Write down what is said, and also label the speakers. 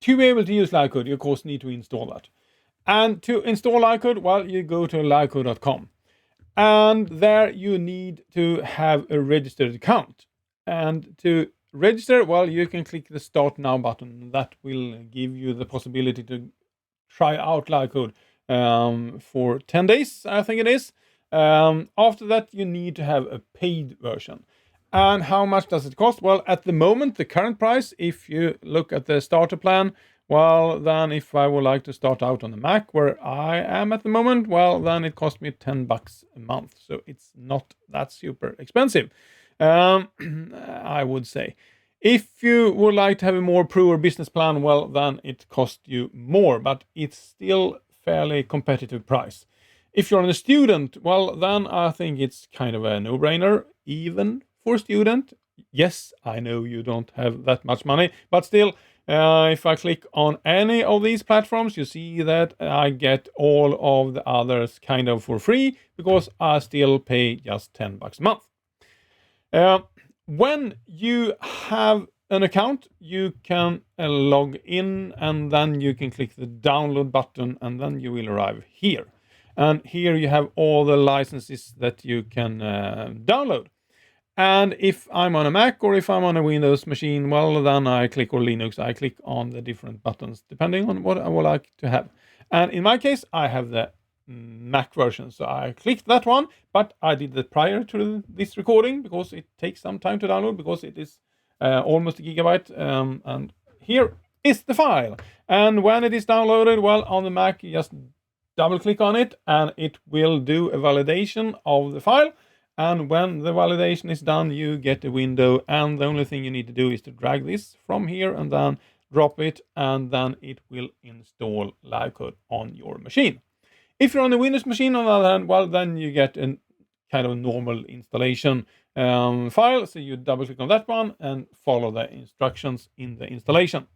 Speaker 1: to be able to use LiveCode, you of course need to install that. And to install LiveCode, well, you go to livecode.com. And there you need to have a registered account. And to register, well, you can click the Start Now button. That will give you the possibility to try out LiveCode for 10 days, I think it is. After that, you need to have a paid version. And how much does it cost? Well, at the moment, the current price, if you look at the starter plan, well, then if I would like to start out on the Mac where I am at the moment, well, then it cost me $10 a month. So it's not that super expensive, I would say. If you would like to have a more pro or business plan, well, then it costs you more, but it's still fairly competitive price. If you're a student, well, then I think it's kind of a no-brainer, even for student. Yes, I know you don't have that much money, but still, if I click on any of these platforms, you see that I get all of the others kind of for free because I still pay just $10 a month. When you have an account, you can log in and then you can click the download button and then you will arrive here. And here you have all the licenses that you can download. And if I'm on a Mac or if I'm on a Windows machine, well, then I click, or Linux, I click on the different buttons depending on what I would like to have. And in my case, I have the Mac version, so I clicked that one, but I did that prior to this recording because it takes some time to download because it is almost a gigabyte. And here is the file. And when it is downloaded, well, on the Mac, you just double click on it and it will do a validation of the file. And when the validation is done, you get a window, and the only thing you need to do is to drag this from here and then drop it, and then it will install LiveCode on your machine. If you're on a Windows machine, on the other hand, well, then you get a kind of normal installation file. So you double click on that one and follow the instructions in the installation.